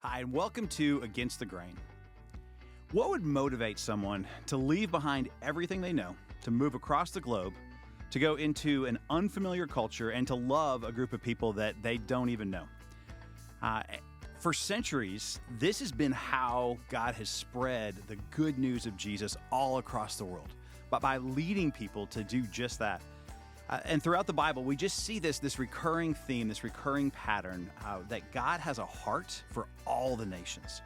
Hi, and welcome to Against the Grain. What would motivate someone to leave behind everything they know, to move across the globe, to go into an unfamiliar culture, and to love a group of people that they don't even know? For centuries, this has been how God has spread the good news of Jesus all across the world, but by leading people to do just that. And throughout the Bible, we just see this recurring theme, this recurring pattern that God has a heart for all the nations.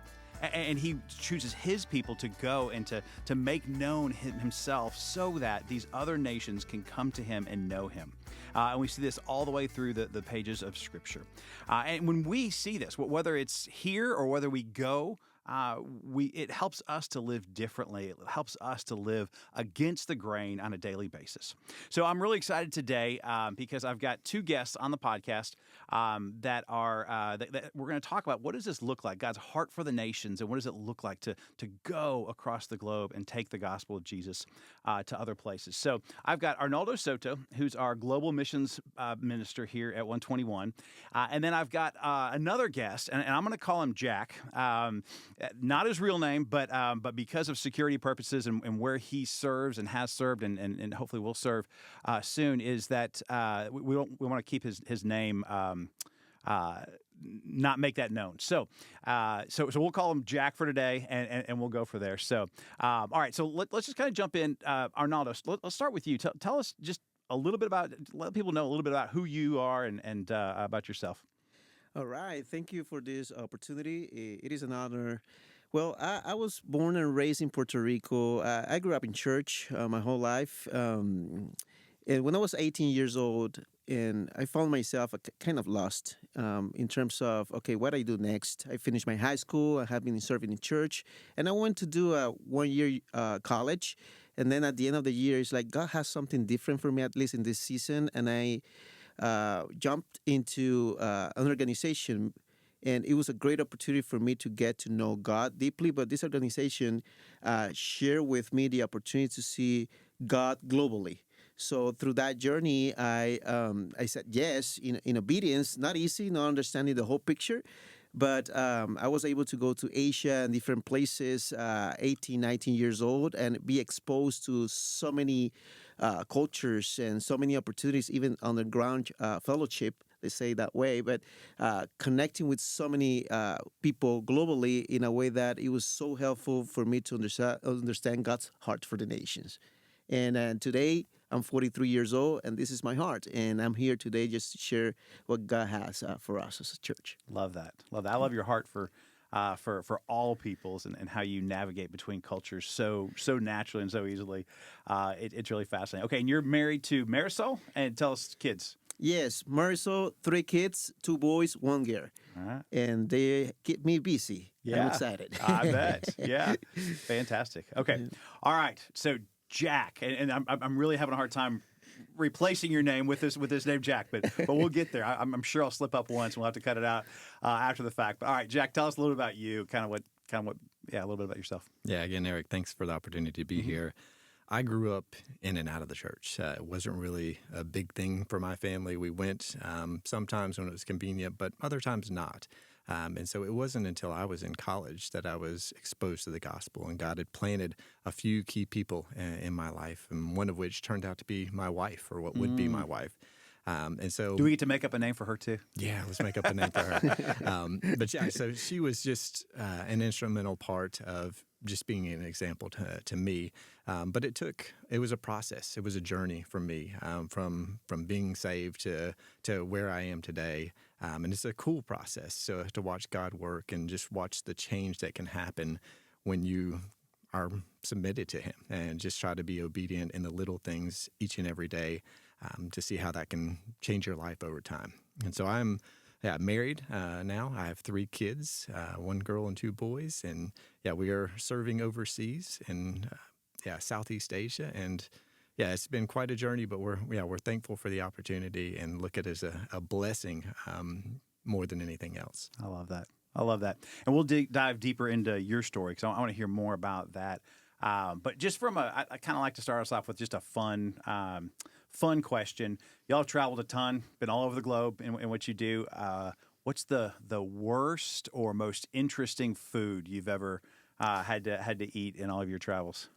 And he chooses his people to go and to make known himself so that these other nations can come to him and know him. And we see this all the way through the pages of Scripture. And when we see this, whether it's here or whether we go, it helps us to live differently. It helps us to live against the grain on a daily basis. So I'm really excited today because I've got two guests on the podcast that we're going to talk about what does this look like, God's heart for the nations, and what does it look like to go across the globe and take the gospel of Jesus to other places. So I've got Arnaldo Soto, who's our global missions minister here at 121, and then I've got another guest, and I'm going to call him Jack. Not his real name, but because of security purposes and where he serves and has served and hopefully will serve soon, is that we want to keep his name not make that known. So we'll call him Jack for today, and we'll go for there. So all right, so let's just kind of jump in. Arnaldo, let's start with you. Tell us just a little bit let people know a little bit about who you are and about yourself. All right. Thank you for this opportunity. It is an honor. Well, I was born and raised in Puerto Rico. I grew up in church my whole life. And when I was 18 years old, and I found myself kind of lost in terms of, okay, what I do next. I finished my high school. I have been serving in church. And I went to do a one-year college. And then at the end of the year, it's like God has something different for me, at least in this season. And I jumped into an organization, and it was a great opportunity for me to get to know God deeply. But this organization shared with me the opportunity to see God globally. So through that journey, I said yes in obedience. Not easy, not understanding the whole picture. But I was able to go to Asia and different places, 18, 19 years old, and be exposed to so many cultures and so many opportunities, even underground fellowship, they say that way, but connecting with so many people globally in a way that it was so helpful for me to understand God's heart for the nations. And today, I'm 43 years old, and this is my heart. And I'm here today just to share what God has for us as a church. Love that. I love your heart for all peoples and how you navigate between cultures so naturally and so easily. It's really fascinating. Okay, and you're married to Marisol, and tell us kids. Yes, Marisol, 3 kids, 2 boys, 1 girl. All right. And they keep me busy. Yeah. I'm excited. I bet. Yeah. Fantastic. Okay. All right. So Jack, and I'm really having a hard time replacing your name with this name Jack, but we'll get there. I'm sure I'll slip up once, and we'll have to cut it out after the fact. But all right, Jack, tell us a little bit about you, a little bit about yourself. Yeah, again, Eric, thanks for the opportunity to be here. I grew up in and out of the church. It wasn't really a big thing for my family. We went sometimes when it was convenient, but other times not. And so it wasn't until I was in college that I was exposed to the gospel, and God had planted a few key people in my life, and one of which turned out to be my wife, or what would be my wife. And so, do we get to make up a name for her too? Yeah, let's make up a name for her. But yeah, so she was just an instrumental part of just being an example to me. But it was a process. It was a journey for me from being saved to where I am today. And it's a cool process. So to watch God work and just watch the change that can happen when you are submitted to him and just try to be obedient in the little things each and every day to see how that can change your life over time. And so I'm married now. I have 3 kids, 1 girl and 2 boys. And we are serving overseas in Southeast Asia. And it's been quite a journey, but we're thankful for the opportunity and look at it as a blessing more than anything else. I love that. And we'll dive deeper into your story because I want to hear more about that. But just I kind of like to start us off with just a fun question. Y'all have traveled a ton, been all over the globe in what you do. what's the worst or most interesting food you've ever had to eat in all of your travels?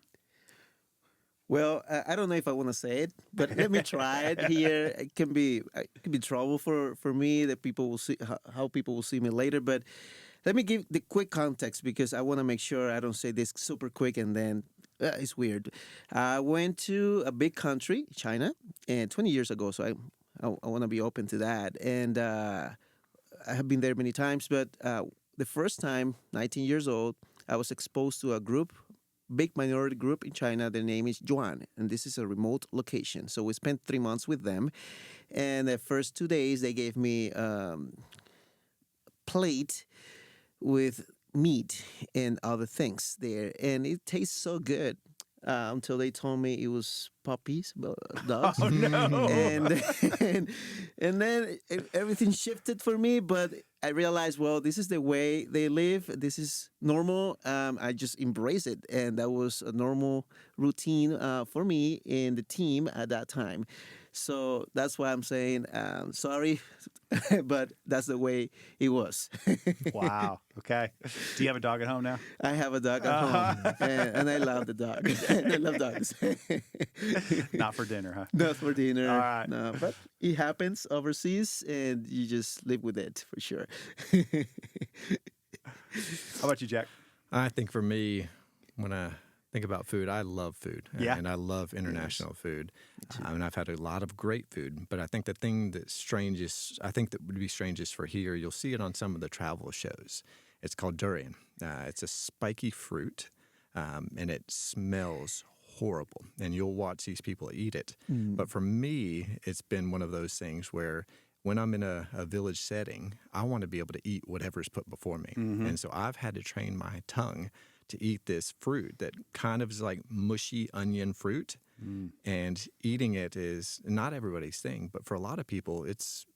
Well, I don't know if I want to say it, but let me try it here. It can be trouble for me that people will see how people will see me later. But let me give the quick context because I want to make sure I don't say this super quick and then it's weird. I went to a big country, China, and 20 years ago. So I want to be open to that. And I have been there many times, but the first time, 19 years old, I was exposed to a group, big minority group in China. Their name is Yuan, and this is a remote location. So we spent 3 months with them, and the first 2 days they gave me plate with meat and other things there, and it tastes so good. Until they told me it was puppies, dogs, Oh no! and and, and then everything shifted for me. But I realized, well, this is the way they live. This is normal. I just embrace it, and that was a normal routine for me and the team at that time. So that's why I'm saying sorry, but that's the way it was. Wow. Okay. Do you have a dog at home now? I have a dog at home, and I love the dog. I love dogs. Not for dinner, huh? Not for dinner. All right. No, but it happens overseas, and you just live with it for sure. How about you, Jack? I think for me, when I think about food, I love food. Yeah. And I love international food. And I've had a lot of great food. But I think the thing that's strangest, I think that would be strangest for here, you'll see it on some of the travel shows. It's called durian. It's a spiky fruit, and it smells horrible. And you'll watch these people eat it. But for me, it's been one of those things where when I'm in a village setting, I want to be able to eat whatever's put before me. And so I've had to train my tongue to eat this fruit that kind of is like mushy onion fruit. And eating it is not everybody's thing, but for a lot of people, it's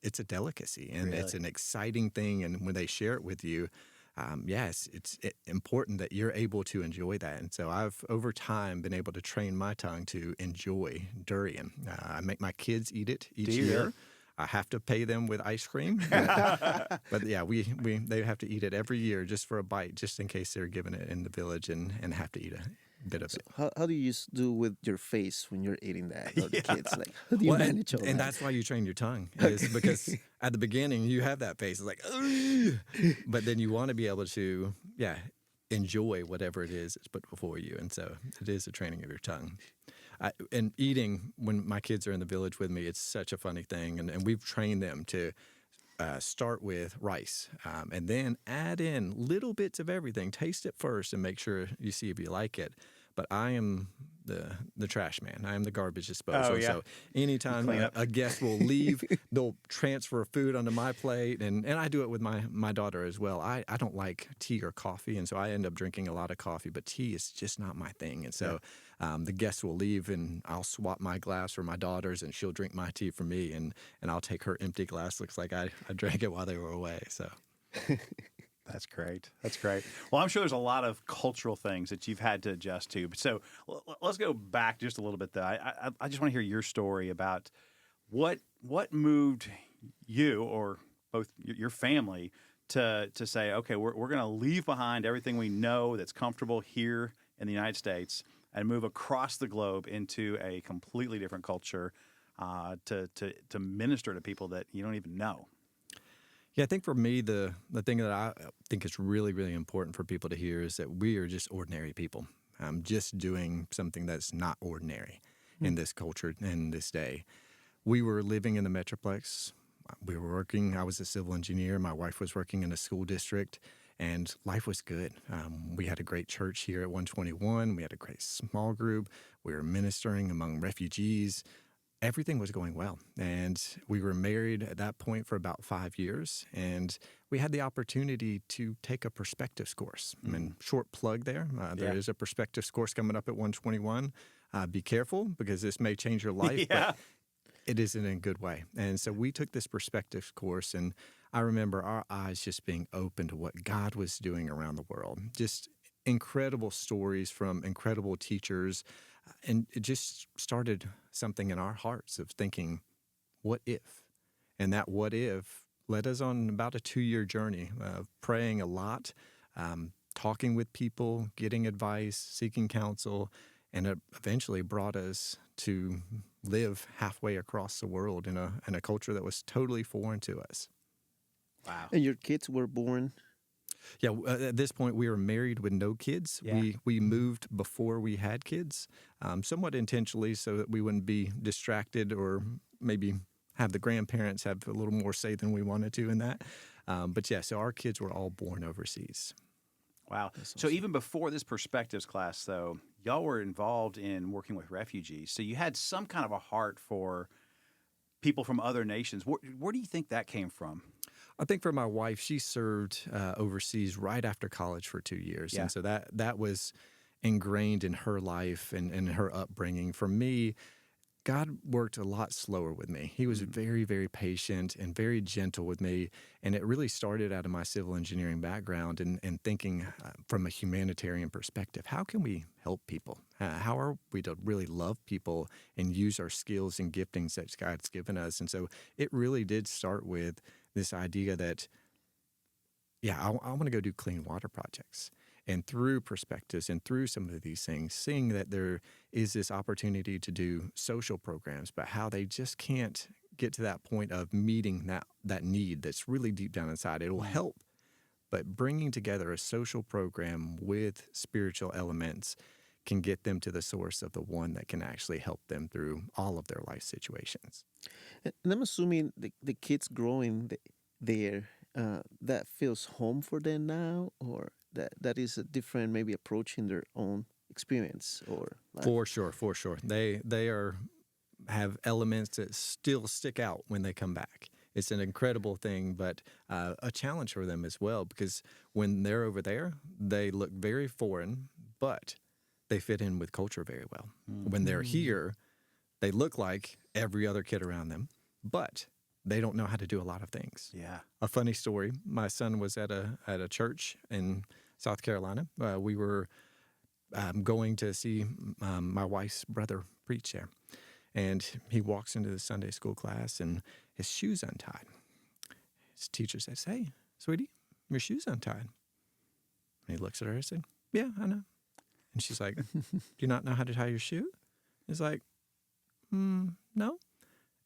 a delicacy and it's an exciting thing. And when they share it with you, yes, it's important that you're able to enjoy that. And so I've, over time, been able to train my tongue to enjoy durian. I make my kids eat it each year. I have to pay them with ice cream, but yeah, they have to eat it every year just for a bite, just in case they're given it in the village and have to eat a bit of it. How do you do with your face when you're eating that? Or the kids, like, how do you manage all that? And that's why you train your tongue, is because at the beginning you have that face, it's like, ugh! But then you want to be able to, enjoy whatever it is that's put before you, and so it is a training of your tongue. And eating, when my kids are in the village with me, it's such a funny thing. And we've trained them to start with rice and then add in little bits of everything. Taste it first and make sure you see if you like it. But I am the trash man. I am the garbage disposal. Oh, yeah. So anytime a guest will leave, they'll transfer food onto my plate. And I do it with my daughter as well. I don't like tea or coffee, and so I end up drinking a lot of coffee. But tea is just not my thing. And so the guests will leave, and I'll swap my glass for my daughter's, and she'll drink my tea for me. And I'll take her empty glass. Looks like I drank it while they were away. So... That's great. That's great. Well, I'm sure there's a lot of cultural things that you've had to adjust to. So let's go back just a little bit, though. I just want to hear your story about what moved you, or both your family, to say, okay, we're going to leave behind everything we know that's comfortable here in the United States and move across the globe into a completely different culture to minister to people that you don't even know. Yeah, I think for me, the thing that I think is really, really important for people to hear is that we are just ordinary people. Just doing something that's not ordinary in this culture, in this day. We were living in the Metroplex. We were working. I was a civil engineer. My wife was working in a school district, and life was good. We had a great church here at 121. We had a great small group. We were ministering among refugees. Everything was going well, and we were married at that point for about 5 years, and we had the opportunity to take a perspectives course. I mean, short plug there. There is a perspectives course coming up at 121. Be careful, because this may change your life, but it is in a good way. And so we took this perspectives course, and I remember our eyes just being open to what God was doing around the world. Just incredible stories from incredible teachers. And it just started something in our hearts of thinking, what if? And that what if led us on about a 2-year journey of praying a lot, talking with people, getting advice, seeking counsel, and it eventually brought us to live halfway across the world in a culture that was totally foreign to us. Wow. And your kids were born. Yeah, at this point, we were married with no kids. Yeah. We moved before we had kids, somewhat intentionally so that we wouldn't be distracted or maybe have the grandparents have a little more say than we wanted to in that. But yeah, so our kids were all born overseas. Wow. That's So awesome. even before this perspectives class, though, y'all were involved in working with refugees. So you had some kind of a heart for people from other nations. Where do you think that came from? I think for my wife, she served overseas right after college for 2 years. Yeah. And so that was ingrained in her life and her upbringing. For me, God worked a lot slower with me. He was very, very patient and very gentle with me. And it really started out of my civil engineering background and thinking from a humanitarian perspective, how can we help people? How are we to really love people and use our skills and giftings that God's given us? And so it really did start with this idea that, yeah, I want to go do clean water projects. And through perspectives and through some of these things, seeing that there is this opportunity to do social programs, but how they just can't get to that point of meeting that need that's really deep down inside. It will help, but bringing together a social program with spiritual elements can get them to the source of the one that can actually help them through all of their life situations. And I'm assuming the kids growing there, that feels home for them now, or that is a different maybe approach in their own experience or life. For sure. They have elements that still stick out when they come back. It's an incredible thing, but a challenge for them as well, because when they're over there, they look very foreign, but they fit in with culture very well. When they're here, they look like every other kid around them, but they don't know how to do a lot of things. Yeah. A funny story, my son was at a church in South Carolina. We were going to see my wife's brother preach there. And he walks into the Sunday school class and his shoe's untied. His teacher says, "Hey, sweetie, your shoe's untied." And he looks at her and said, "Yeah, I know." And she's like, "Do you not know how to tie your shoe?" He's like, "No."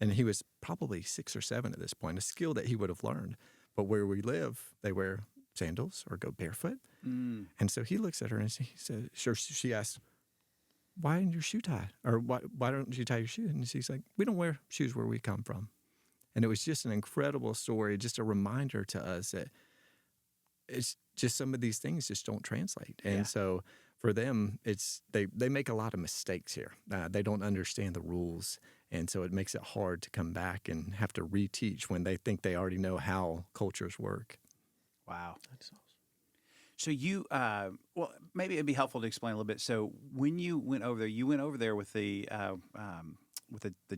And he was probably 6 or 7 at this point, a skill that he would have learned. But where we live, they wear sandals or go barefoot. And so he looks at her and he says, she asks, "Why isn't your shoe tied? Or why don't you tie your shoe?" And she's like, "We don't wear shoes where we come from." And it was just an incredible story, just a reminder to us that it's just some of these things just don't translate. And so for them, it's they make a lot of mistakes here. They don't understand the rules. And so it makes it hard to come back and have to reteach when they think they already know how cultures work. Wow. That's awesome. So you, well, maybe it'd be helpful to explain a little bit. So when you went over there with the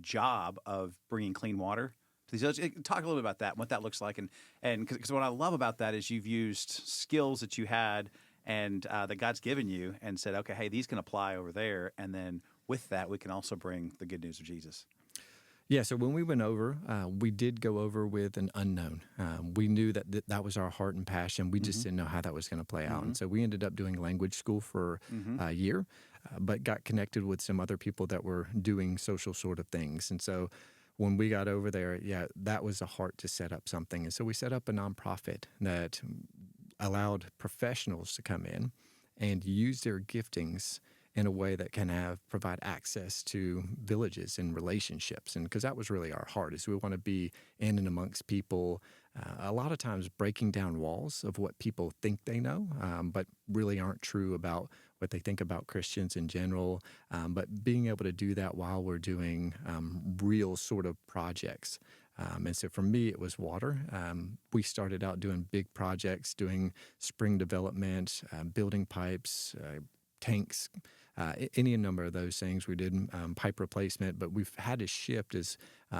job of bringing clean water to these others. Talk a little bit about that, what that looks like, and because what I love about that is you've used skills that you had and that God's given you, and said, okay, hey, these can apply over there, and then with that, we can also bring the good news of Jesus. Yeah, so when we went over, we did go over with an unknown. We knew that was our heart and passion. We just didn't know how that was going to play out. And so we ended up doing language school for a year, but got connected with some other people that were doing social sort of things. And so when we got over there, that was a heart to set up something. And so we set up a nonprofit that allowed professionals to come in and use their giftings in a way that can provide access to villages and relationships. And because that was really our heart, is we want to be in and amongst people, a lot of times breaking down walls of what people think they know, but really aren't true about what they think about Christians in general, but being able to do that while we're doing real sort of projects. And so for me, it was water. We started out doing big projects, doing spring development, building pipes, tanks, any number of those things. We did pipe replacement, but we've had to shift as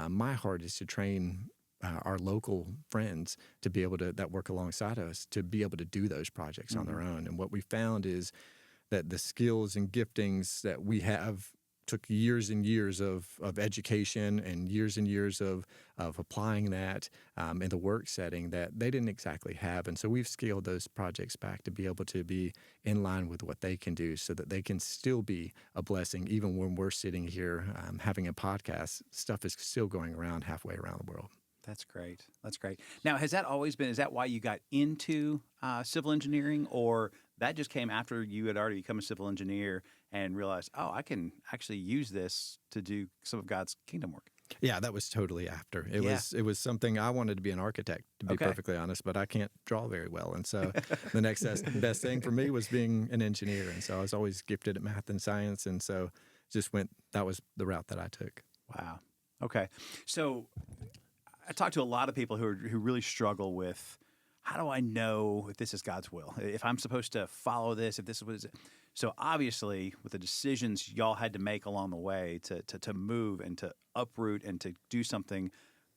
my heart is to train our local friends to be able to, that work alongside us, to be able to do those projects on their own. And what we found is that the skills and giftings that we have took years and years of education and years of applying that in the work setting that they didn't exactly have. And so we've scaled those projects back to be able to be in line with what they can do so that they can still be a blessing. Even when we're sitting here having a podcast, stuff is still going around halfway around the world. That's great. That's great. Now, has that always been, is that why you got into civil engineering, or that just came after you had already become a civil engineer and realized, oh, I can actually use this to do some of God's kingdom work? Yeah, that was totally after. It was something I wanted to be an architect, to be perfectly honest, but I can't draw very well. And so the next best thing for me was being an engineer. And so I was always gifted at math and science. And so that was the route that I took. Wow. Okay. So I talk to a lot of people who really struggle with, how do I know if this is God's will? If I'm supposed to follow this, if this is what is. So obviously, with the decisions y'all had to make along the way to move and to uproot and to do something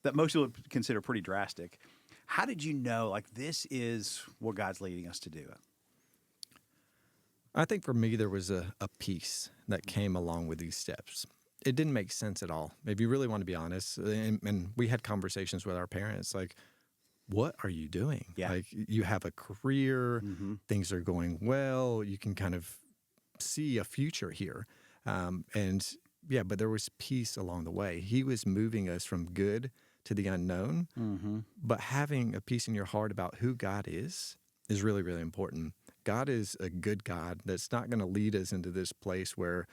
that most people would consider pretty drastic, how did you know, like, this is what God's leading us to do? I think for me, there was a peace that came along with these steps. It didn't make sense at all. If you really want to be honest, and we had conversations with our parents, like, what are you doing? Yeah. Like, you have a career, things are going well, you can kind of see a future here. But there was peace along the way. He was moving us from good to the unknown, but having a peace in your heart about who God is really, really important. God is a good God that's not going to lead us into this place where,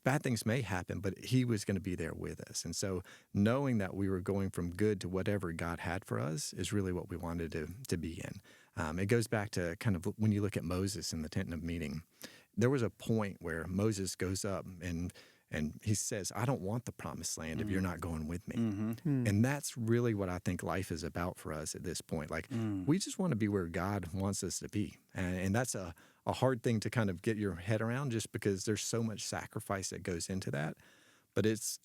bad things may happen, but he was going to be there with us. And so knowing that we were going from good to whatever God had for us is really what we wanted to be in. It goes back to kind of when you look at Moses in the tent of meeting. There was a point where Moses goes up and he says, I don't want the promised land if you're not going with me. And that's really what I think life is about for us at this point. Like, we just want to be where God wants us to be. And that's a hard thing to kind of get your head around, just because there's so much sacrifice that goes into that. But it's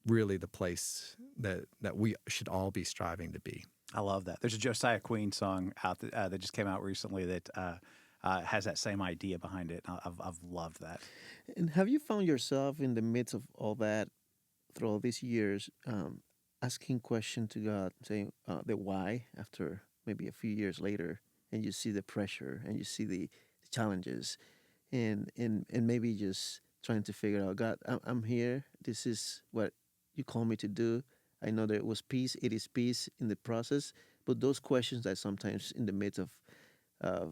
really the place that we should all be striving to be. I love that. There's a Josiah Queen song out that just came out recently that has that same idea behind it. I've loved that. And have you found yourself in the midst of all that through all these years, asking question to God, saying the why after maybe a few years later, and you see the pressure and you see the challenges, and maybe just trying to figure out, God, I'm here. This is what you call me to do. I know there was peace. It is peace in the process. But those questions that sometimes in the midst of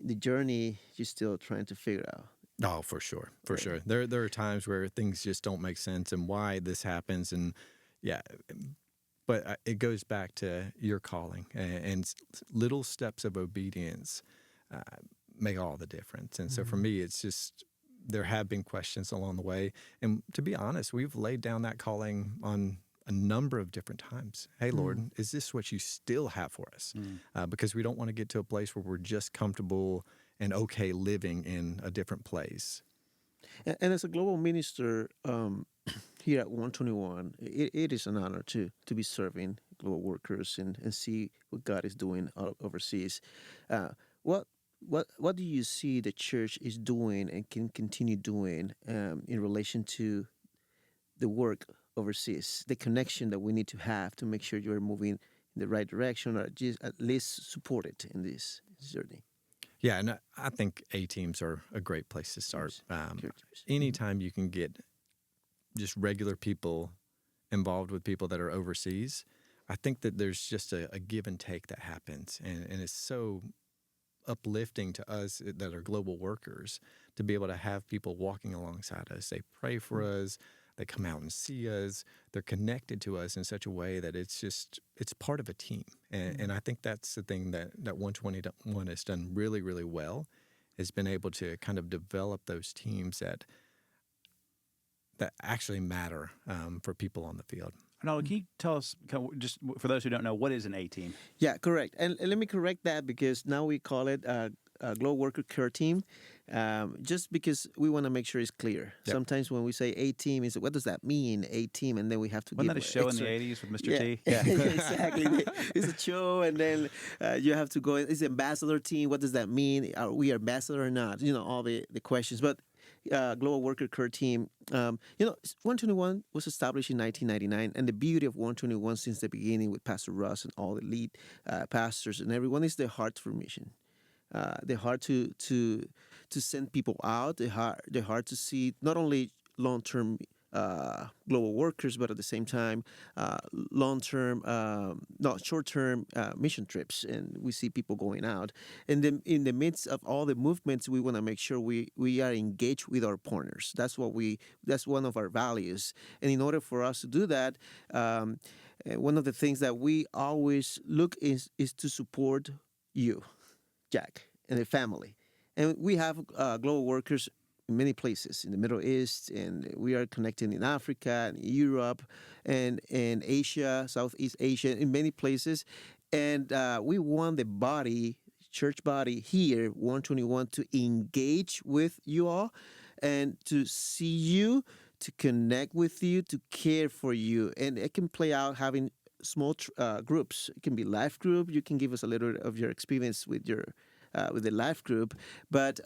the journey, you're still trying to figure out. Oh, for sure. Sure. There are times where things just don't make sense and why this happens. And but it goes back to your calling, and little steps of obedience make all the difference. And so for me, it's just, there have been questions along the way. And to be honest, we've laid down that calling on a number of different times. Hey, Lord, is this what you still have for us? Because we don't want to get to a place where we're just comfortable and okay living in a different place. And as a global minister here at 121, it is an honor to be serving global workers and see what God is doing overseas. What do you see the church is doing and can continue doing in relation to the work overseas, the connection that we need to have to make sure you're moving in the right direction, or just at least support it in this journey? Yeah, and I think A-teams are a great place to start. Anytime you can get just regular people involved with people that are overseas, I think that there's just a give and take that happens. And it's so uplifting to us that are global workers to be able to have people walking alongside us. They pray for us. They come out and see us. They're connected to us in such a way that it's part of a team. And I think that's the thing that 121 has done really, really well, has been able to kind of develop those teams that actually matter for people on the field. Arnaldo, can you tell us, just for those who don't know, what is an A-team? Yeah, correct. And let me correct that, because now we call it a Global Worker Care Team, just because we want to make sure it's clear. Yep. Sometimes when we say A-team, what does that mean, A-team? And then we have to Wasn't give that a show extra... in the 80s with Mr. T? Yeah, exactly. It's a show, and then you have to go, it's ambassador team. What does that mean? Are we ambassador or not? You know, all the questions. But Global Worker Care Team, 121 was established in 1999, and the beauty of 121 since the beginning with Pastor Russ and all the lead pastors and everyone is the heart for mission. The heart to send people out, the heart to see not only long term global workers, but at the same time, long term, not short term mission trips. And we see people going out. And then in the midst of all the movements, we want to make sure we are engaged with our partners. That's one of our values. And in order for us to do that, one of the things that we always look is to support you, Jack, and the family. And we have global workers in many places in the Middle East, and we are connecting in Africa and Europe and Asia, Southeast Asia, in many places. And we want the body, church body here, 121, to engage with you all and to see you, to connect with you, to care for you. And it can play out having small groups. It can be life group. You can give us a little of your experience with the life group, but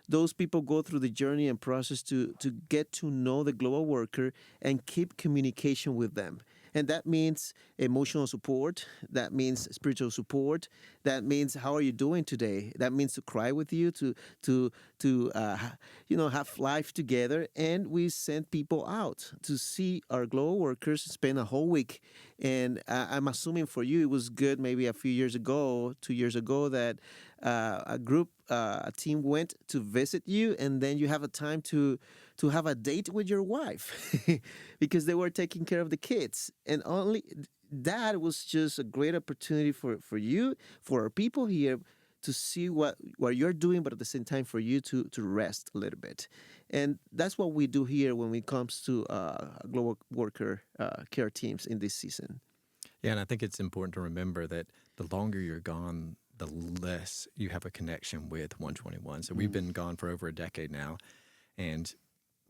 those people go through the journey and process to get to know the global worker and keep communication with them. And that means emotional support. That means spiritual support. That means how are you doing today? That means to cry with you, to have life together. And we send people out to see our global workers spend a whole week. And I'm assuming for you it was good. Maybe a few years ago, 2 years ago, that a team went to visit you, and then you have a time to have a date with your wife because they were taking care of the kids. And only that was just a great opportunity for you, for our people here, to see what you're doing, but at the same time for you to rest a little bit. And that's what we do here when it comes to global worker care teams in this season. Yeah, and I think it's important to remember that the longer you're gone, the less you have a connection with 121. So we've been gone for over a decade now, and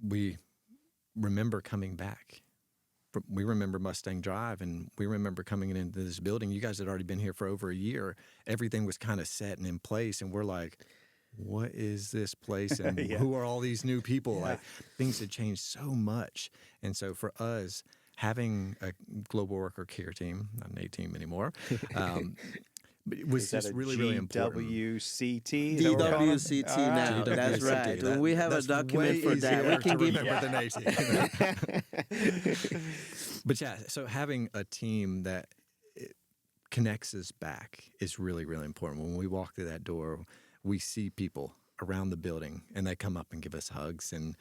we remember coming back. We remember Mustang Drive, and we remember coming into this building. You guys had already been here for over a year. Everything was kind of set and in place, and we're like, what is this place, and Yeah. who are all these new people? Yeah. Like, things had changed so much. And so for us, having a global worker care team, not an A team anymore, but it was Is that just a really, really important. GWCT? Is that what we're calling it? DWCT All right. now. That's GWCT. right. When we have a That's document way for that, easier we can to give. remember than AT. But yeah, so having a team that connects us back is really, really important. When we walk through that door, we see people around the building, and they come up and give us hugs and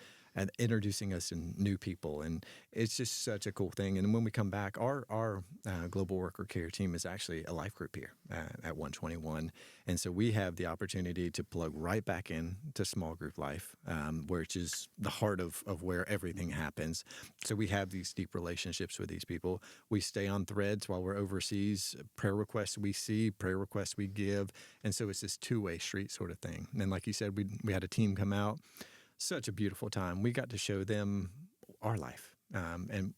introducing us to new people. And it's just such a cool thing. And when we come back, our global worker care team is actually a life group here at 121. And so we have the opportunity to plug right back in to small group life, which is the heart of where everything happens. So we have these deep relationships with these people. We stay on threads while we're overseas, prayer requests we see, prayer requests we give. And so it's this two-way street sort of thing. And like you said, we had a team come out. Such a beautiful time. We got to show them our life, and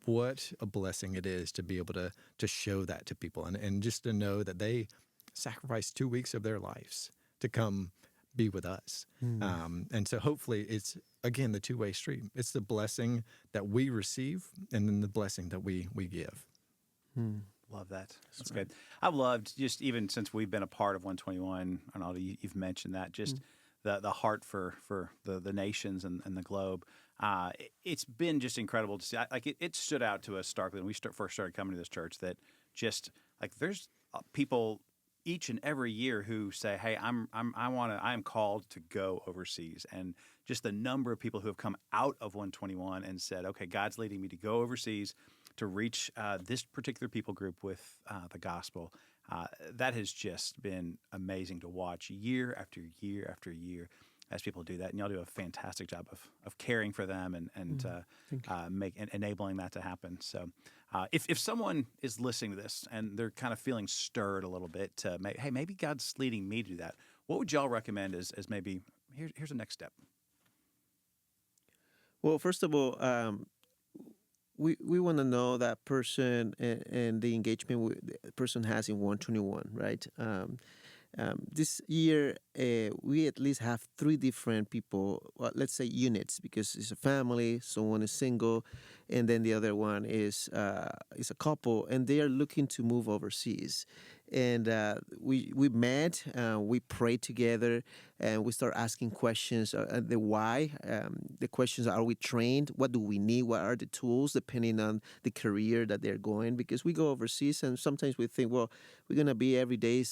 what a blessing it is to be able to show that to people, and just to know that they sacrificed 2 weeks of their lives to come be with us. And so hopefully it's, again, the two-way street. It's the blessing that we receive and then the blessing that we give. Love that. That's good. I've loved, just even since we've been a part of 121, Arnaldo, you've mentioned that, just the heart for the nations and the globe. It's been just incredible to see. It stood out to us starkly when we first started coming to this church, that just like there's people each and every year who say, "Hey, I am called to go overseas," and just the number of people who have come out of 121 and said, "Okay, God's leading me to go overseas to reach this particular people group with the gospel." That has just been amazing to watch year after year after year as people do that. And y'all do a fantastic job of caring for them and enabling that to happen. So if someone is listening to this and they're kind of feeling stirred a little bit to, hey, maybe God's leading me to do that, what would y'all recommend as maybe, here's the next step? Well, first of all, we want to know that person and the engagement the person has in 121, right? This year, we at least have three different people, well, let's say units, because it's a family, someone is single, and then the other one is a couple, and they are looking to move overseas. And we met, we prayed together, and we start asking questions. The why, the questions: are we trained? What do we need? What are the tools, depending on the career that they're going? Because we go overseas, and sometimes we think, well, we're gonna be every day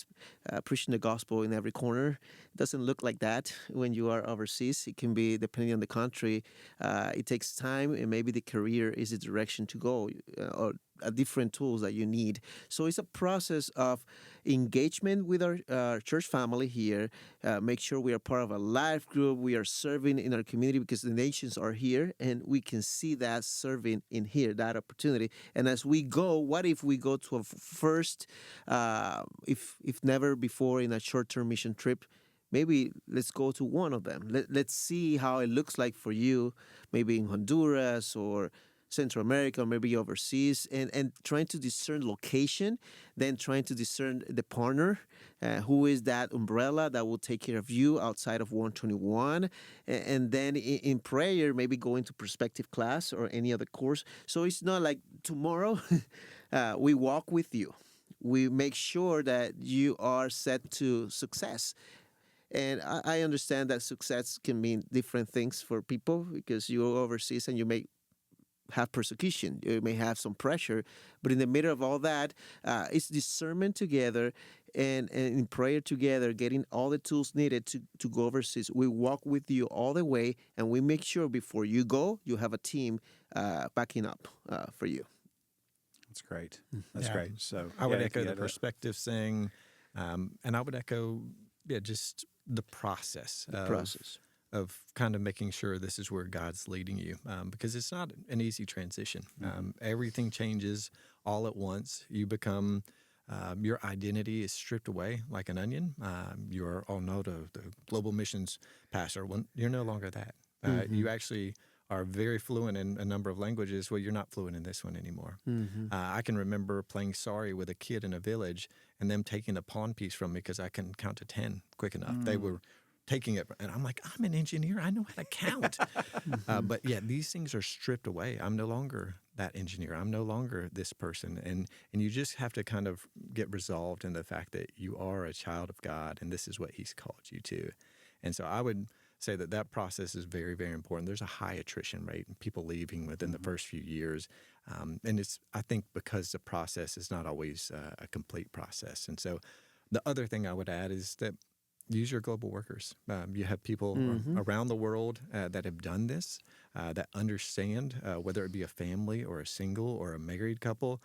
preaching the gospel in every corner. It doesn't look like that when you are overseas. It can be, depending on the country, it takes time, and maybe the career is the direction to go, or different tools that you need. So it's a process of engagement with our church family here. Make sure we are part of a life group. We are serving in our community because the nations are here, and we can see that serving in here, that opportunity. And as we go, what if we go to a first, if never before in a short-term mission trip? Maybe let's go to one of them. Let's see how it looks like for you, maybe in Honduras or Central America, or maybe overseas, and trying to discern location, then trying to discern the partner, who is that umbrella that will take care of you outside of 121, and then in prayer, maybe going to perspective class or any other course. So it's not like tomorrow we walk with you. We make sure that you are set to success. And I understand that success can mean different things for people, because you go overseas and you may have persecution, you may have some pressure, but in the middle of all that, it's discernment together, and in prayer together, getting all the tools needed to go overseas. We walk with you all the way, and we make sure before you go, you have a team backing up for you. That's great. That's Yeah. great. So I would yeah, echo yeah, the perspective saying, and I would echo, yeah, just the process The process. of kind of making sure this is where God's leading you, because it's not an easy transition. Everything changes all at once. You become, your identity is stripped away like an onion. You're Arnaldo, the global missions pastor. Well, you're no longer that. You actually are very fluent in a number of languages. Well, you're not fluent in this one anymore. I can remember playing sorry with a kid in a village and them taking a pawn piece from me because I couldn't count to 10 quick enough. They were taking it, and I'm like, I'm an engineer. I know how to count. But yeah, these things are stripped away. I'm no longer that engineer. I'm no longer this person. And you just have to kind of get resolved in the fact that you are a child of God, and this is what he's called you to. And so I would say that process is very, very important. There's a high attrition rate, people leaving within the first few years. And it's, I think, because the process is not always a complete process. And so the other thing I would add is that use your global workers. You have people around the world that have done this, that understand, whether it be a family or a single or a married couple.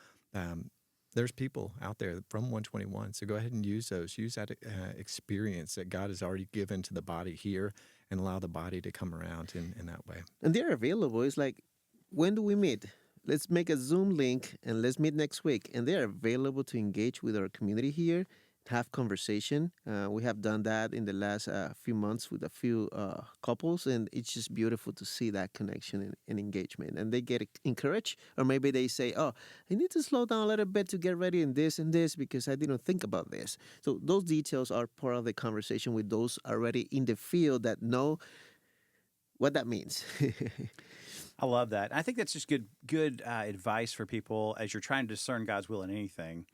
There's people out there from 121. So go ahead and use those. Use that experience that God has already given to the body here, and allow the body to come around in that way. And they're available. It's like, when do we meet? Let's make a Zoom link and let's meet next week. And they're available to engage with our community here, have conversation. We have done that in the last few months with a few couples, and it's just beautiful to see that connection and engagement. And they get encouraged, or maybe they say, "Oh, I need to slow down a little bit to get ready in this and this because I didn't think about this." So those details are part of the conversation with those already in the field that know what that means. I love that. I think that's just good advice for people as you're trying to discern God's will in anything.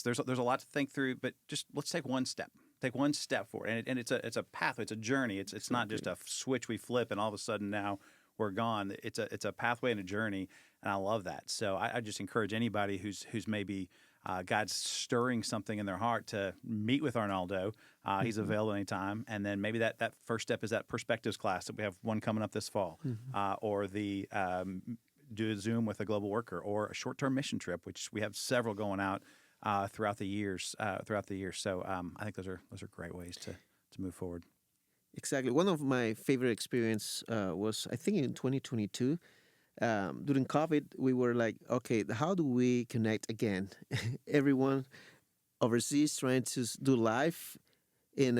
There's a lot to think through, but just let's take one step. Take one step forward, and it's a pathway. It's a journey. It's not just a switch we flip and all of a sudden now we're gone. It's a pathway and a journey, and I love that. So I just encourage anybody who's maybe God's stirring something in their heart to meet with Arnaldo. He's available anytime. And then maybe that first step is that perspectives class that we have one coming up this fall, or the do a Zoom with a global worker, or a short-term mission trip, which we have several going out throughout the years. So I think those are great ways to move forward. Exactly. One of my favorite experience was, I think, in 2022. During COVID, we were like, okay, how do we connect again? Everyone overseas trying to do life, and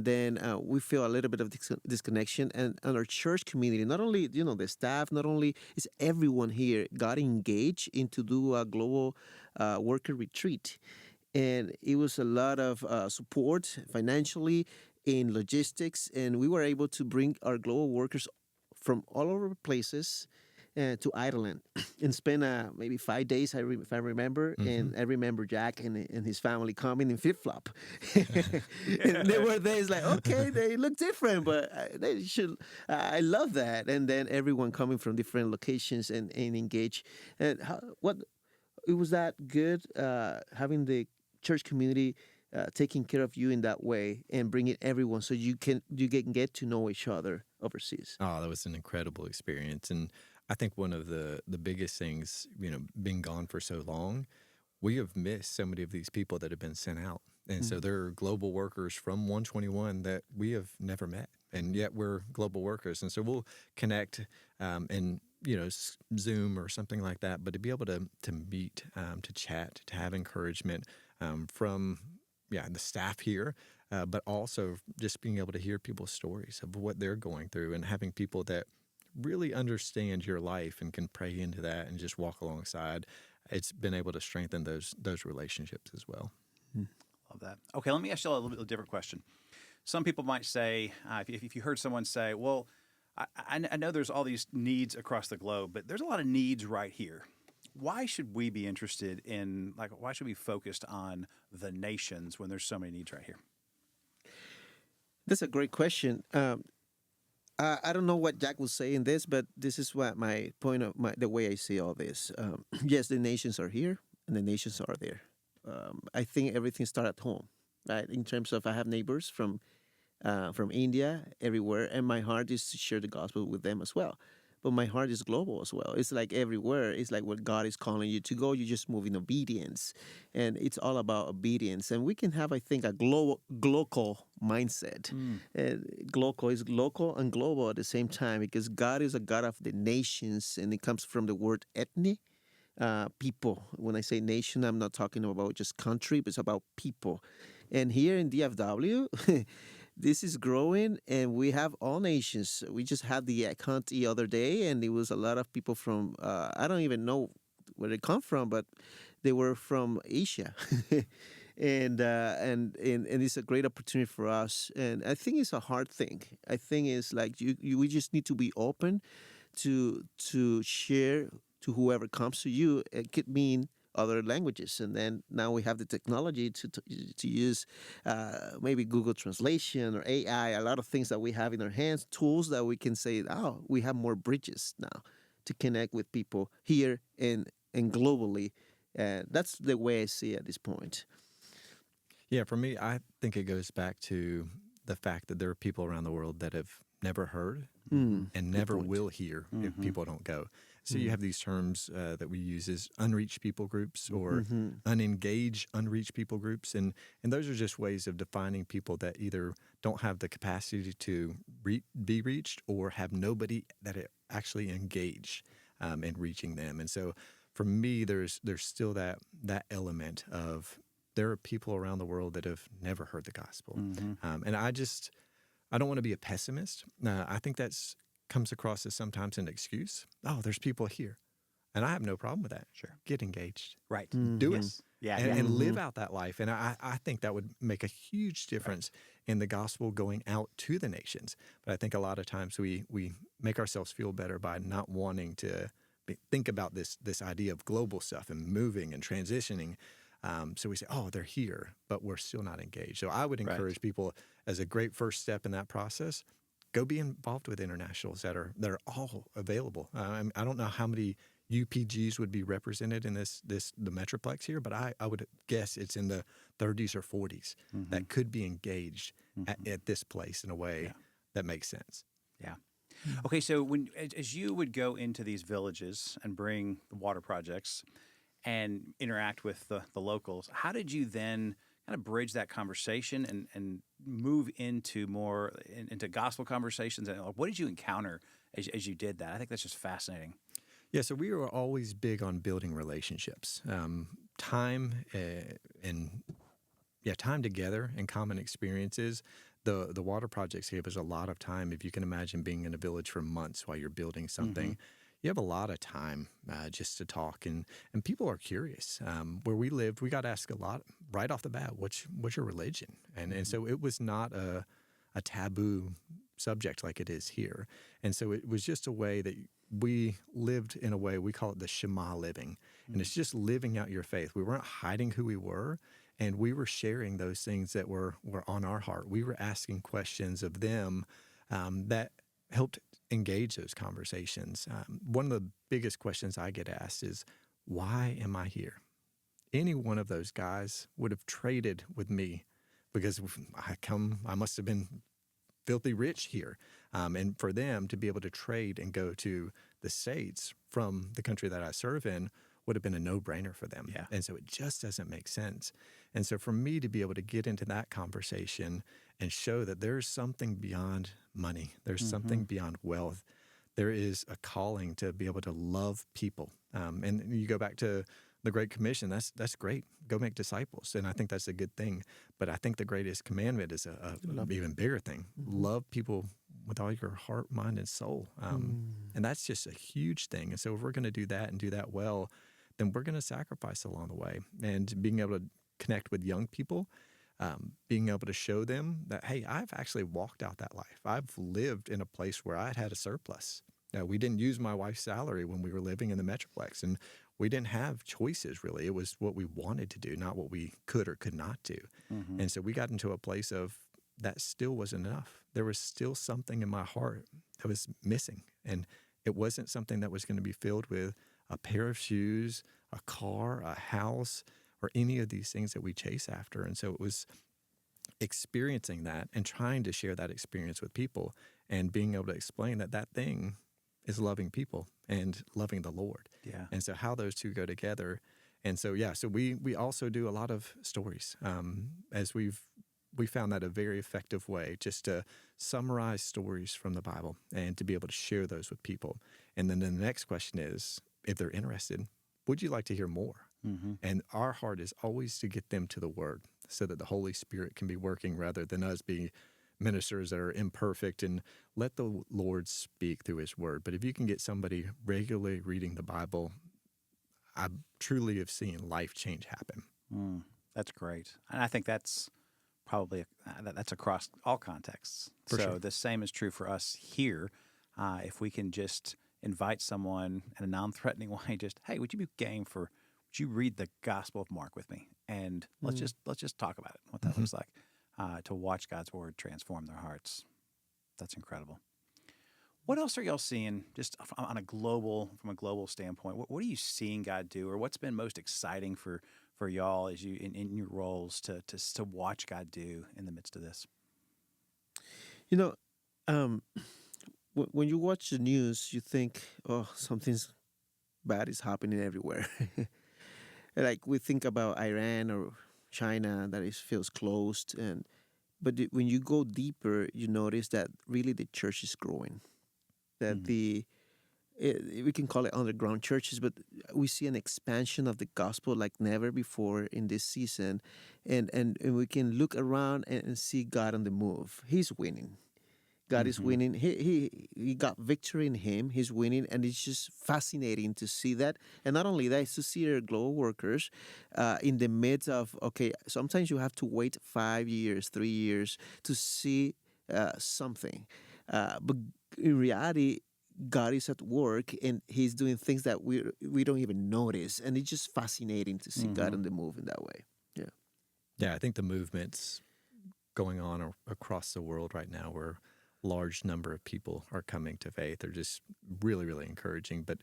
then we feel a little bit of disconnection. And our church community, not only the staff, not only is everyone here got engaged into do a global worker retreat. and it was a lot of support financially in logistics, and we were able to bring our global workers from all over places to Ireland and spend maybe 5 days, if I remember. And I remember Jack and his family coming in flip flop. And there were days like, okay, they look different, but they should. I love that. And then everyone coming from different locations and engage. And what it was that good having the church community taking care of you in that way and bringing everyone so you can get to know each other overseas. Oh, that was an incredible experience. And I think one of the biggest things, being gone for so long, we have missed so many of these people that have been sent out. And so there are global workers from 121 that we have never met, and yet we're global workers. And so we'll connect and Zoom or something like that, but to be able to meet, to chat, to have encouragement from the staff here, but also just being able to hear people's stories of what they're going through and having people that really understand your life and can pray into that and just walk alongside. It's been able to strengthen those relationships as well. Love that. Okay, let me ask you a little bit different question. Some people might say, if you heard someone say, well, I know there's all these needs across the globe, but there's a lot of needs right here. Why should we be interested in, why should we be focused on the nations when there's so many needs right here? That's a great question. I don't know what Jack will say in this, but this is what my point of the way I see all this. Yes, the nations are here and the nations are there. I think everything starts at home, right? In terms of I have neighbors from India, everywhere, and my heart is to share the gospel with them as well. But my heart is global as well. It's like everywhere. It's like where God is calling you to go. You just move in obedience, and it's all about obedience. And we can have, I think, a global mindset. Global is local and global at the same time because God is a God of the nations, and it comes from the word ethnic. People. When I say nation, I'm not talking about just country, but it's about people. And here in DFW, this is growing, and we have all nations. We just had the account the other day, and it was a lot of people from, I don't even know where they come from, but they were from Asia. And it's a great opportunity for us. And I think it's a hard thing. I think it's like we just need to be open to share to whoever comes to you. It could mean other languages, and then now we have the technology to use maybe Google Translation or AI. A lot of things that we have in our hands, tools that we can say, oh, we have more bridges now to connect with people here and globally. That's the way I see it at this point. Yeah, for me, I think it goes back to the fact that there are people around the world that have never heard and never will hear if people don't go. So you have these terms that we use as unreached people groups or unengaged, unreached people groups. And those are just ways of defining people that either don't have the capacity to be reached or have nobody that actually engaged in reaching them. And so for me, there's still that element of there are people around the world that have never heard the gospel. And I don't want to be a pessimist. I think that's comes across as sometimes an excuse. Oh, there's people here. And I have no problem with that. Sure. Get engaged. Right. Do it. Yeah. And live out that life. And I think that would make a huge difference in the gospel going out to the nations. But I think a lot of times we make ourselves feel better by not wanting to think about this idea of global stuff and moving and transitioning. So we say, oh, they're here, but we're still not engaged. So I would encourage people as a great first step in that process, go be involved with internationals that are all available. I don't know how many UPGs would be represented in the Metroplex here, but I would guess it's in the 30s or 40s that could be engaged at this place in a way that makes sense. Yeah. Okay, so as you would go into these villages and bring the water projects and interact with the locals, how did you then kind of bridge that conversation and move into gospel conversations? And what did you encounter as you did that? I think that's just fascinating. Yeah, so we were always big on building relationships, time together and common experiences. The water projects gave us a lot of time. If you can imagine being in a village for months while you're building something, you have a lot of time just to talk, and people are curious. Where we lived, we got asked a lot right off the bat, what's your religion? And so it was not a taboo subject like it is here. And so it was just a way that we lived in a way, we call it the Shema living. And it's just living out your faith. We weren't hiding who we were, and we were sharing those things that were on our heart. We were asking questions of them that helped engage those conversations. One of the biggest questions I get asked is, why am I here? Any one of those guys would have traded with me because I must have been filthy rich here. And for them to be able to trade and go to the States from the country that I serve in would have been a no-brainer for them. Yeah. And so it just doesn't make sense. And so for me to be able to get into that conversation and show that there's something beyond money, there's something beyond wealth, there is a calling to be able to love people. And you go back to the Great Commission, that's great. Go make disciples. And I think that's a good thing. But I think the greatest commandment is a even bigger thing. Love people with all your heart, mind, and soul. And that's just a huge thing. And so if we're going to do that and do that well, then we're going to sacrifice along the way. And being able to connect with young people, being able to show them that, hey, I've actually walked out that life. I've lived in a place where I had a surplus. We didn't use my wife's salary when we were living in the Metroplex, and we didn't have choices, really. It was what we wanted to do, not what we could or could not do. And so we got into a place of that still wasn't enough. There was still something in my heart that was missing, and it wasn't something that was going to be filled with a pair of shoes, a car, a house, or any of these things that we chase after. And so it was experiencing that and trying to share that experience with people and being able to explain that that thing is loving people and loving the Lord. Yeah. And so how those two go together. And so, so we also do a lot of stories as we found that a very effective way just to summarize stories from the Bible and to be able to share those with people. And then the next question is, if they're interested, would you like to hear more? And our heart is always to get them to the Word so that the Holy Spirit can be working rather than us being ministers that are imperfect, and let the Lord speak through His Word. But if you can get somebody regularly reading the Bible, I truly have seen life change happen. That's great. And I think that's probably that's across all contexts. For so sure. the same is true for us here. If we can just invite someone in a non-threatening way, just, hey, would you be game for, would you read the Gospel of Mark with me? And let's just talk about it, what that looks like, to watch God's Word transform their hearts. That's incredible. What else are y'all seeing just from a global standpoint? What are you seeing God do, or what's been most exciting for y'all as you in your roles to watch God do in the midst of this? You know, when you watch the news, you think, oh, something's bad is happening everywhere. Like we think about Iran or China that feels closed, but when you go deeper, you notice that really the church is growing. That we can call it underground churches, but we see an expansion of the gospel like never before in this season, and we can look around and see God on the move. He's winning. God is winning. He got victory in Him. He's winning, and it's just fascinating to see that. And not only that, it's to see our global workers in the midst of, okay, sometimes you have to wait 5 years, 3 years to see something. But in reality, God is at work, and He's doing things that we don't even notice. And it's just fascinating to see God on the move in that way. Yeah. Yeah, I think the movement's going on across the world right now where large number of people are coming to faith. They're just really, really encouraging, but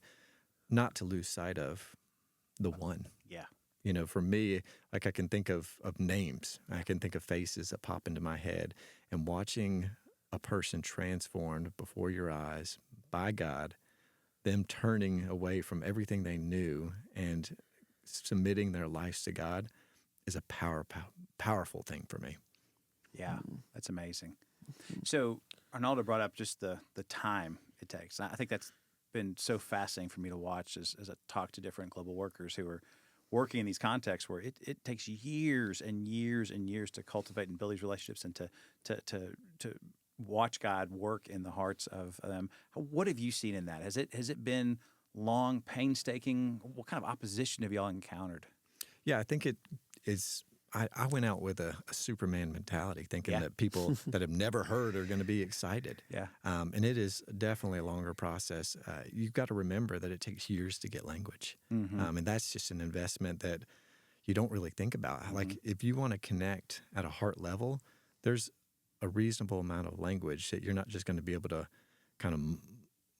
not to lose sight of the one. Yeah. You know, for me, like I can think of names. I can think of faces that pop into my head, and watching a person transformed before your eyes by God, them turning away from everything they knew and submitting their lives to God is a powerful thing for me. Yeah, that's amazing. So Arnaldo brought up just the time it takes. I think that's been so fascinating for me to watch as I talk to different global workers who are working in these contexts where it takes years and years and years to cultivate and build these relationships and to watch God work in the hearts of them. What have you seen in that? Has it been long, painstaking? What kind of opposition have y'all encountered? Yeah, I think it is. I went out with a Superman mentality, thinking Yeah. that people that have never heard are going to be excited. Yeah. And it is definitely a longer process. You've got to remember that it takes years to get language. And that's just an investment that you don't really think about. Like, if you want to connect at a heart level, there's a reasonable amount of language that you're not just going to be able to kind of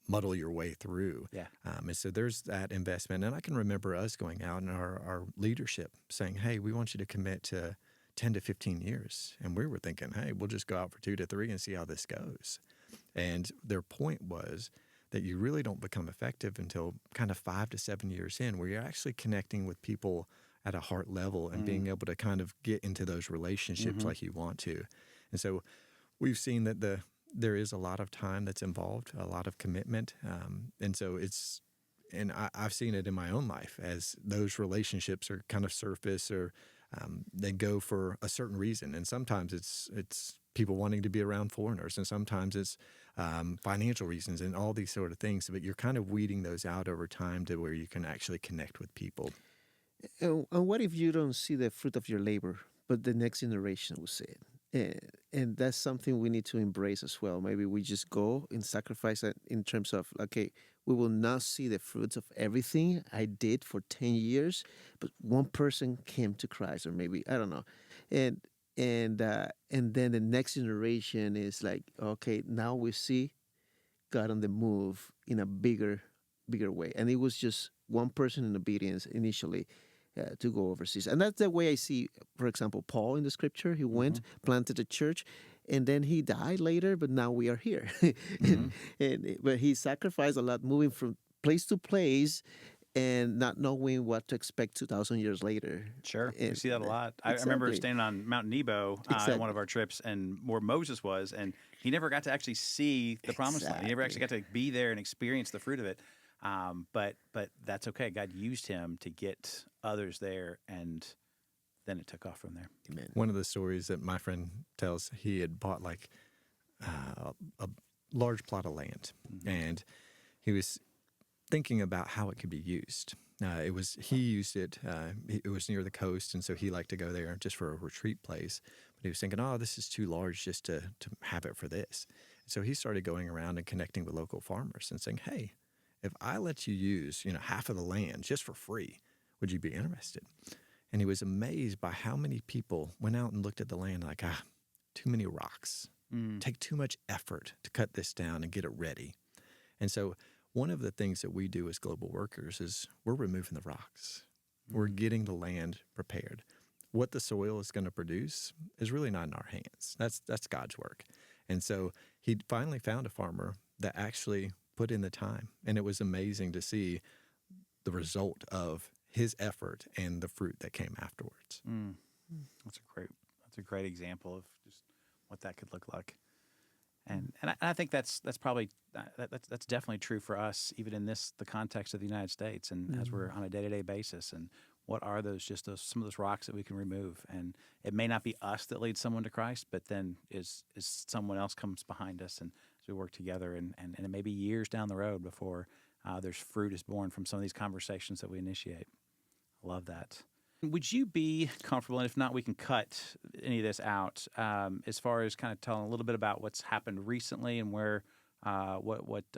muddle your way through. Yeah. And so there's that investment. And I can remember us going out and our leadership saying, hey, we want you to commit to 10 to 15 years. And we were thinking, hey, we'll just go out for 2 to 3 and see how this goes. And their point was that you really don't become effective until kind of 5 to 7 years in, where you're actually connecting with people at a heart level and being able to kind of get into those relationships like you want to. And so we've seen that there is a lot of time that's involved, a lot of commitment. And so I've seen it in my own life as those relationships are kind of surface or they go for a certain reason. And sometimes it's people wanting to be around foreigners, and sometimes it's financial reasons and all these sort of things. But you're kind of weeding those out over time to where you can actually connect with people. And what if you don't see the fruit of your labor, but the next generation will see it? And that's something we need to embrace as well. Maybe we just go and sacrifice it in terms of, okay, we will not see the fruits of everything I did for 10 years, but one person came to Christ, or maybe, I don't know. And and then the next generation is like, okay, now we see God on the move in a bigger way. And it was just one person in obedience initially to go overseas. And that's the way I see, for example, Paul in the scripture. He went, planted a church, and then he died later, but now we are here. But he sacrificed a lot moving from place to place and not knowing what to expect 2,000 years later. Sure, we And, see that a lot. I remember exactly. standing on Mount Nebo on one of our trips, and where Moses was, and he never got to actually see the promised land. He never actually got to be there and experience the fruit of it. But that's okay. God used him to get others there, and then it took off from there. Amen. One of the stories that my friend tells, he had bought like a large plot of land, and he was thinking about how it could be used. He used it. It was near the coast, and so he liked to go there just for a retreat place. But he was thinking, "Oh, this is too large just to have it for this." So he started going around and connecting with local farmers and saying, "Hey, if I let you use half of the land just for free, would you be interested?" And he was amazed by how many people went out and looked at the land like, too many rocks. Take too much effort to cut this down and get it ready. And so one of the things that we do as global workers is we're removing the rocks. We're getting the land prepared. What the soil is going to produce is really not in our hands. That's God's work. And so he finally found a farmer that actually put in the time. And it was amazing to see the result of his effort and the fruit that came afterwards. That's a great example of just what that could look like. And I think that's probably that's definitely true for us, even in the context of the United States, and as we're on a day-to-day basis. And what are some of those rocks that we can remove? And it may not be us that leads someone to Christ, but then is someone else comes behind us, and as we work together, and it may be years down the road before there's fruit is born from some of these conversations that we initiate. I love that. Would you be comfortable, and if not, we can cut any of this out, as far as kind of telling a little bit about what's happened recently and where, what's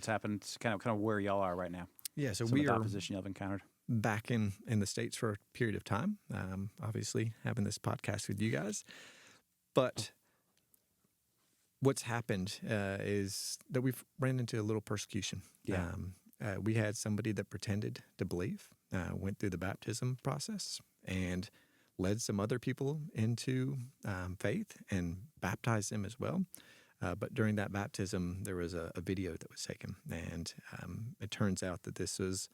happened, kind of where y'all are right now? Yeah, so Some we of the are opposition y'all have encountered. back in the States for a period of time, obviously having this podcast with you guys. But what's happened is that we've ran into a little persecution. Yeah. We had somebody that pretended to believe, went through the baptism process, and led some other people into faith and baptized them as well. But during that baptism, there was a video that was taken, and it turns out that this was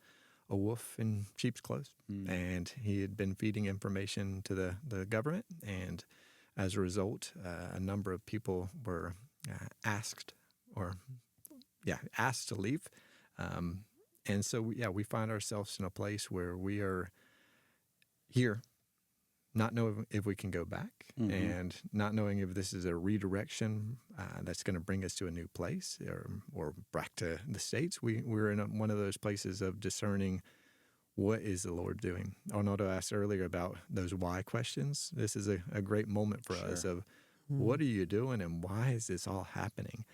a wolf in sheep's clothes, and he had been feeding information to the government, and as a result, a number of people were asked to leave. And so, we find ourselves in a place where we are here not knowing if we can go back, and not knowing if this is a redirection that's going to bring us to a new place or back to the States. We're in one of those places of discerning what is the Lord doing. Arnaldo asked earlier about those why questions. This is a great moment for us of what are you doing and why is this all happening?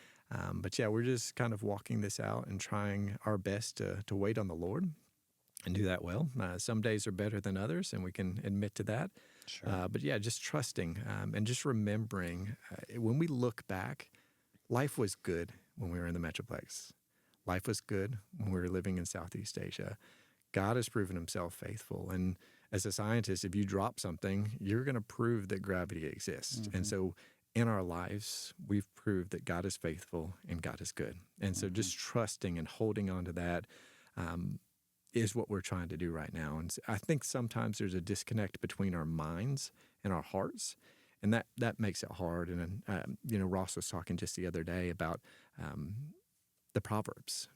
But yeah, we're just kind of walking this out and trying our best to wait on the Lord and do that well. Some days are better than others, and we can admit to that. Sure. But yeah, just trusting and just remembering when we look back, life was good when we were in the Metroplex. Life was good when we were living in Southeast Asia. God has proven himself faithful. And as a scientist, if you drop something, you're going to prove that gravity exists. And so in our lives, we've proved that God is faithful and God is good. And so just trusting and holding on to that is what we're trying to do right now. And I think sometimes there's a disconnect between our minds and our hearts, and that makes it hard. And Ross was talking just the other day about the Proverbs,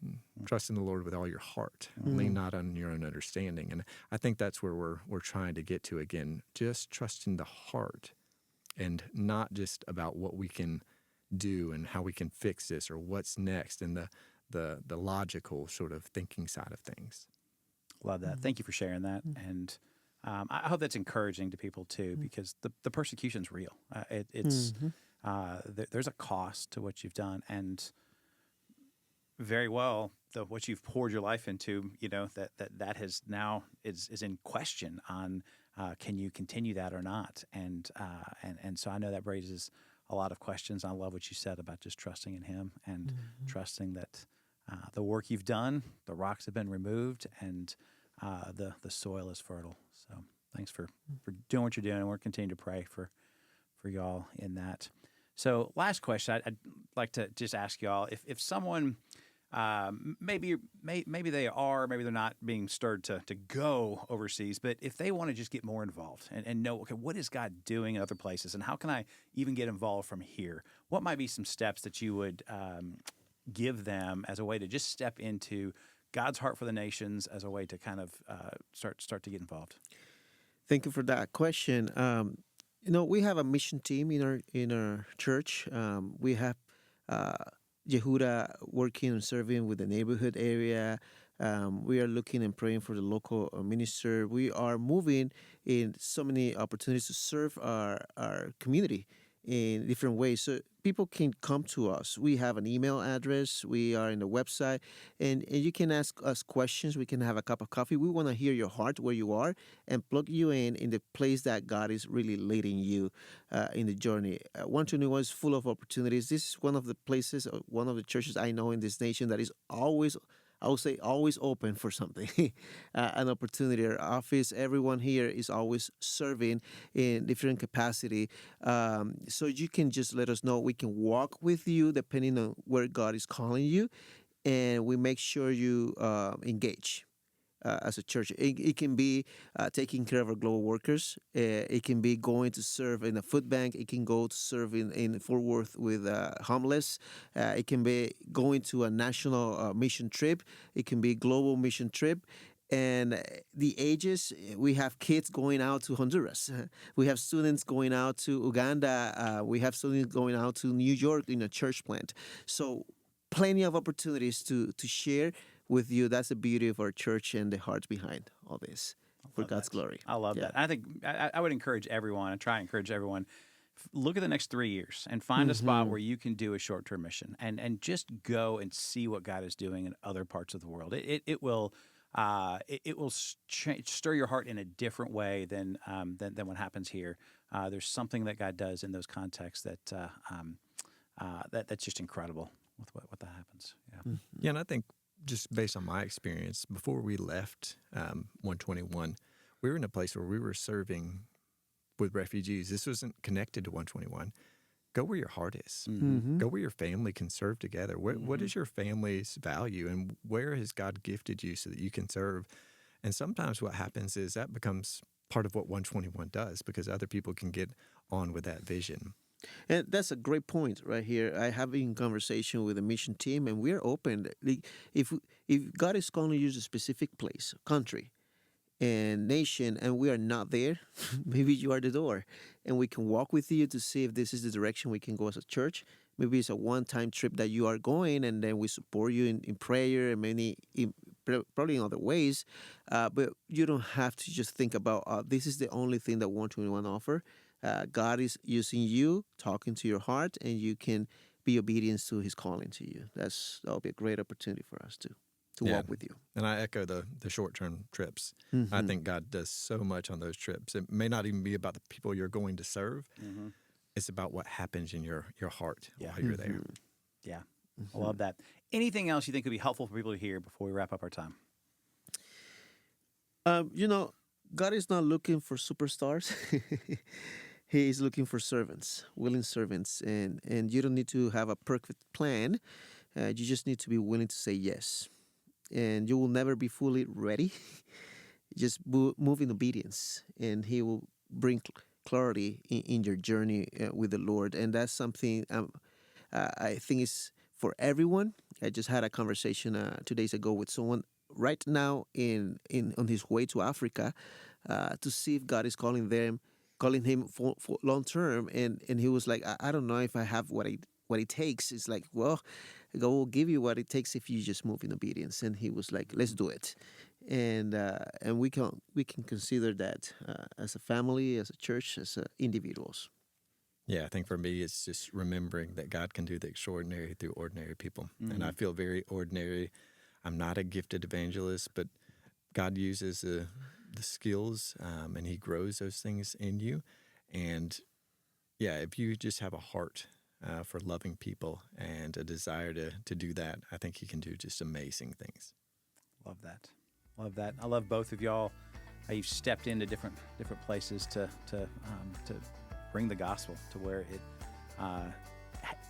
trust in the Lord with all your heart, lean not on your own understanding. And I think that's where we're trying to get to again, just trusting the heart and not just about what we can do and how we can fix this or what's next and the logical sort of thinking side of things. Love that. Thank you for sharing that. And I hope that's encouraging to people too, because the persecution's real. There's a cost to what you've done, and very well, what you've poured your life into, that has now is in question on can you continue that or not, and so I know that raises a lot of questions. I love what you said about just trusting in Him and trusting that the work you've done, the rocks have been removed, and the soil is fertile. So thanks for doing what you're doing, and we're continuing to pray for y'all in that. So last question, I'd like to just ask y'all if someone maybe they are, maybe they're not being stirred to go overseas, but if they want to just get more involved and know, okay, what is God doing in other places, and how can I even get involved from here? What might be some steps that you would give them as a way to just step into God's heart for the nations, as a way to kind of start to get involved? Thank you for that question. We have a mission team in our church. We have Yehuda working and serving with the neighborhood area. We are looking and praying for the local minister. We are moving in so many opportunities to serve our community in different ways. So people can come to us. We have an email address. We are in the website. And you can ask us questions. We can have a cup of coffee. We want to hear your heart where you are and plug you in the place that God is really leading you in the journey. 121 is full of opportunities. This is one of the places, one of the churches I know in this nation that is always, I would say, always open for something, an opportunity. Our office, everyone here is always serving in different capacity. So you can just let us know. We can walk with you depending on where God is calling you, and we make sure you engage. As a church, it can be taking care of our global workers. It can be going to serve in a food bank. It can go to serve in Fort Worth with homeless. It can be going to a national mission trip. It can be a global mission trip. And the ages, we have kids going out to Honduras. We have students going out to Uganda. We have students going out to New York in a church plant. So plenty of opportunities to share with you. That's the beauty of our church and the heart behind all this for God's glory. I love that. I think I would encourage everyone, and try to encourage everyone, look at the next 3 years and find a spot where you can do a short-term mission and just go and see what God is doing in other parts of the world. It will stir your heart in a different way than what happens here. There's something that God does in those contexts that's just incredible with what that happens. Yeah. Yeah, and I think just based on my experience, before we left 121, we were in a place where we were serving with refugees. This wasn't connected to 121. Go where your heart is. Go where your family can serve together. What is your family's value, and where has God gifted you so that you can serve? And sometimes what happens is that becomes part of what 121 does, because other people can get on with that vision. And that's a great point right here. I have been in conversation with the mission team, and we're open. If God is calling you to a specific place, country, and nation, and we are not there, maybe you are the door, and we can walk with you to see if this is the direction we can go as a church. Maybe it's a one-time trip that you are going, and then we support you in prayer and probably in other ways. But you don't have to just think about this is the only thing that 121 offer. God is using you, talking to your heart, and you can be obedient to His calling to you. That'll be a great opportunity for us to Yeah. walk with you. And I echo the short-term trips. I Mhm. think God does so much on those trips. It may not even be about the people you're going to serve. Mm-hmm. It's about what happens in your heart Yeah. while you're there. Mhm. Yeah. I love that. Anything else you think would be helpful for people to hear before we wrap up our time? You know, God is not looking for superstars. He is looking for servants, willing servants, and you don't need to have a perfect plan. You just need to be willing to say yes, and you will never be fully ready. Just move in obedience, and He will bring clarity in your journey with the Lord, and that's something I think is for everyone. I just had a conversation 2 days ago with someone right now in on his way to Africa to see if God is calling him for long term, and he was like, I don't know if I have what it takes. It's like, well, God will give you what it takes if you just move in obedience. And he was like, let's do it, and we can consider that as a family, as a church, as individuals. Yeah, I think for me, it's just remembering that God can do the extraordinary through ordinary people. And I Mm-hmm. feel very ordinary. I'm not a gifted evangelist, but God uses the skills and He grows those things in you. And yeah, if you just have a heart for loving people and a desire to do that, I think He can do just amazing things. Love that. Love that. I love both of y'all. How you've stepped into different places to bring the gospel to where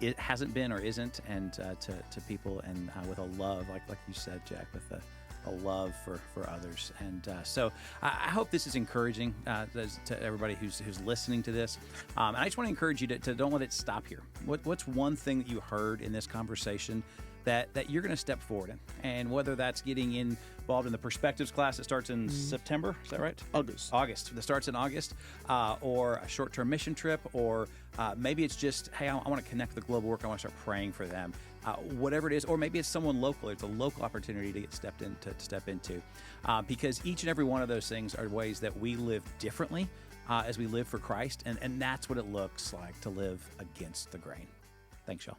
it hasn't been or isn't, and to people, and with a love, like you said, Jack, with a love for others. And so I hope this is encouraging to everybody who's listening to this. And I just want to encourage you to don't let it stop here. What's one thing that you heard in this conversation that you're going to step forward in? And whether that's getting involved in the perspectives class that starts in September, is that right? August. That starts in August, or a short-term mission trip, or maybe it's just, hey, I want to connect with the global work. I want to start praying for them. Whatever it is, or maybe it's someone local. It's a local opportunity to step into, because each and every one of those things are ways that we live differently as we live for Christ, and that's what it looks like to live against the grain. Thanks, y'all.